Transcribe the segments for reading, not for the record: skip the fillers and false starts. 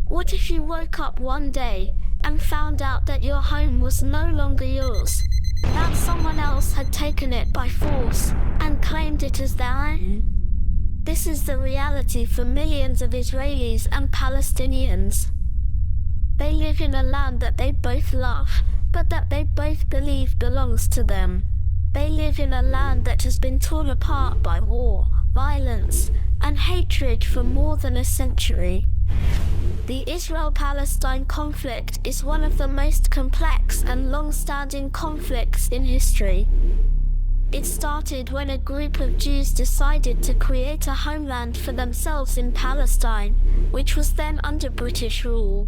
What if you woke up one day and found out that your home was no longer yours? That someone else had taken it by force and claimed it as their own? This is the reality for millions of Israelis and Palestinians. They live in a land that they both love, but that they both believe belongs to them. They live in a land that has been torn apart by war, violence, and hatred for more than a century. The Israel-Palestine conflict is one of the most complex and long-standing conflicts in history. It started when a group of Jews decided to create a homeland for themselves in Palestine, which was then under British rule.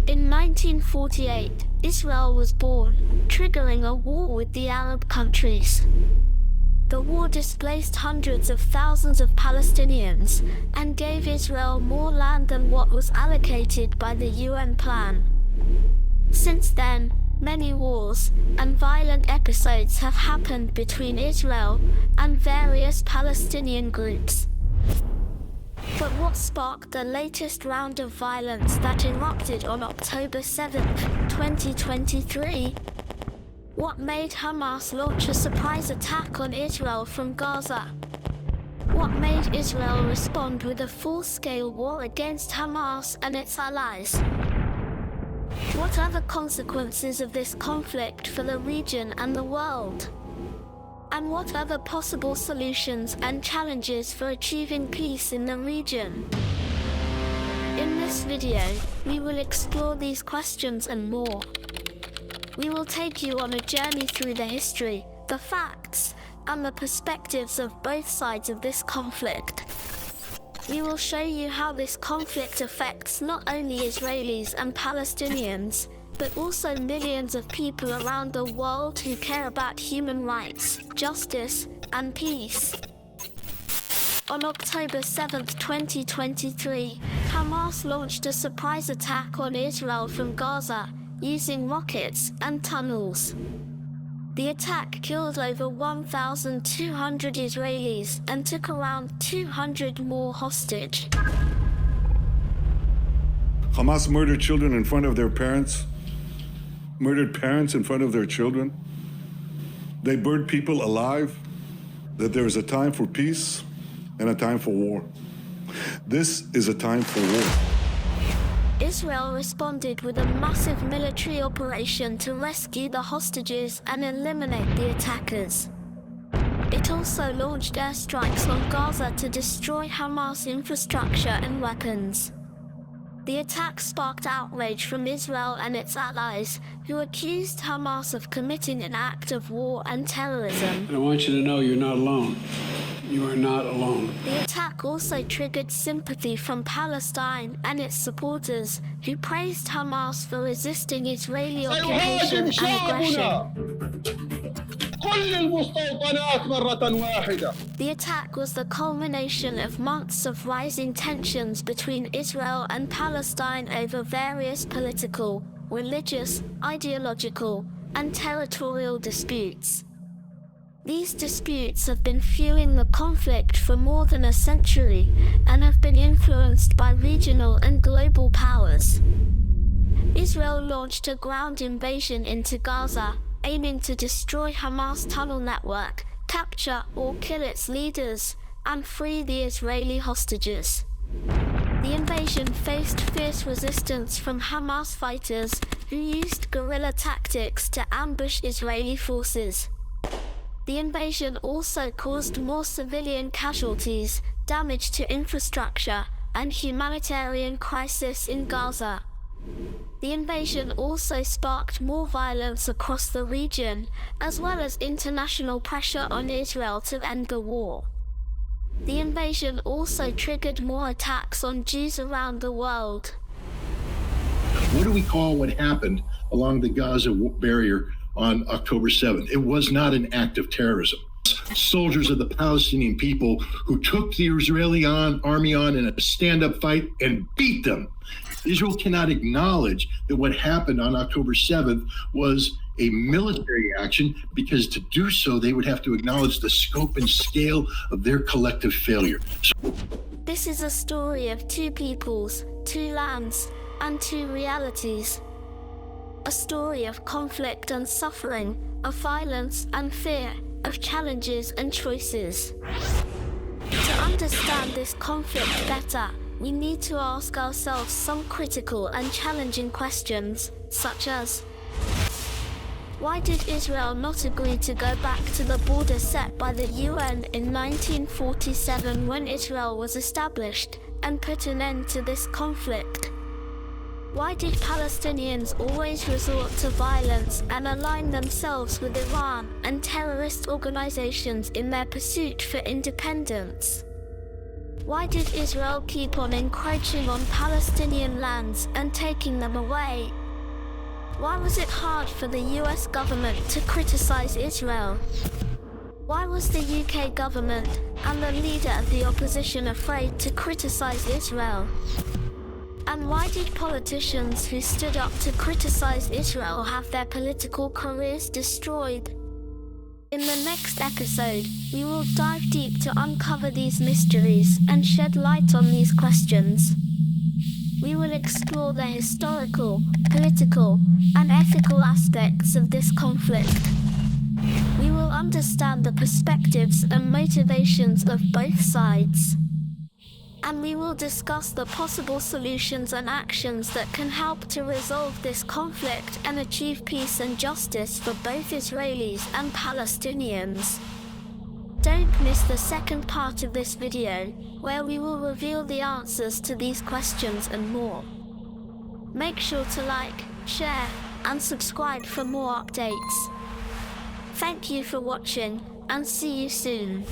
In 1948, Israel was born, triggering a war with the Arab countries. The war displaced hundreds of thousands of Palestinians and gave Israel more land than what was allocated by the UN plan. Since then, many wars and violent episodes have happened between Israel and various Palestinian groups. But what sparked the latest round of violence that erupted on October 7, 2023? What made Hamas launch a surprise attack on Israel from Gaza? What made Israel respond with a full-scale war against Hamas and its allies? What are the consequences of this conflict for the region and the world? And what are the possible solutions and challenges for achieving peace in the region? In this video, we will explore these questions and more. We will take you on a journey through the history, the facts, and the perspectives of both sides of this conflict. We will show you how this conflict affects not only Israelis and Palestinians, but also millions of people around the world who care about human rights, justice, and peace. On October 7, 2023, Hamas launched a surprise attack on Israel from Gaza, using rockets and tunnels. The attack killed over 1,200 Israelis and took around 200 more hostage. Hamas murdered children in front of their parents, murdered parents in front of their children. They burned people alive, that there is a time for peace and a time for war. This is a time for war. Israel responded with a massive military operation to rescue the hostages and eliminate the attackers. It also launched airstrikes on Gaza to destroy Hamas infrastructure and weapons. The attack sparked outrage from Israel and its allies, who accused Hamas of committing an act of war and terrorism. And I want you to know you're not alone. You are not alone. The attack also triggered sympathy from Palestine and its supporters, who praised Hamas for resisting Israeli occupation and aggression. The attack was the culmination of months of rising tensions between Israel and Palestine over various political, religious, ideological, and territorial disputes. These disputes have been fueling the conflict for more than a century and have been influenced by regional and global powers. Israel launched a ground invasion into Gaza, aiming to destroy Hamas' tunnel network, capture or kill its leaders, and free the Israeli hostages. The invasion faced fierce resistance from Hamas fighters who used guerrilla tactics to ambush Israeli forces. The invasion also caused more civilian casualties, damage to infrastructure, and humanitarian crisis in Gaza. The invasion also sparked more violence across the region, as well as international pressure on Israel to end the war. The invasion also triggered more attacks on Jews around the world. What do we call what happened along the Gaza barrier on October 7th? It was not an act of terrorism. Soldiers of the Palestinian people who took the Israeli army on in a stand-up fight and beat them. Israel cannot acknowledge that what happened on October 7th was a military action, because to do so, they would have to acknowledge the scope and scale of their collective failure. This is a story of two peoples, two lands, and two realities. A story of conflict and suffering, of violence and fear, of challenges and choices. To understand this conflict better, we need to ask ourselves some critical and challenging questions, such as: why did Israel not agree to go back to the border set by the UN in 1947 when Israel was established, and put an end to this conflict? Why did Palestinians always resort to violence and align themselves with Iran and terrorist organizations in their pursuit for independence? Why did Israel keep on encroaching on Palestinian lands and taking them away? Why was it hard for the US government to criticize Israel? Why was the UK government and the leader of the opposition afraid to criticize Israel? And why did politicians who stood up to criticize Israel have their political careers destroyed? In the next episode, we will dive deep to uncover these mysteries and shed light on these questions. We will explore the historical, political, and ethical aspects of this conflict. We will understand the perspectives and motivations of both sides. And we will discuss the possible solutions and actions that can help to resolve this conflict and achieve peace and justice for both Israelis and Palestinians. Don't miss the second part of this video, where we will reveal the answers to these questions and more. Make sure to like, share, and subscribe for more updates. Thank you for watching, and see you soon.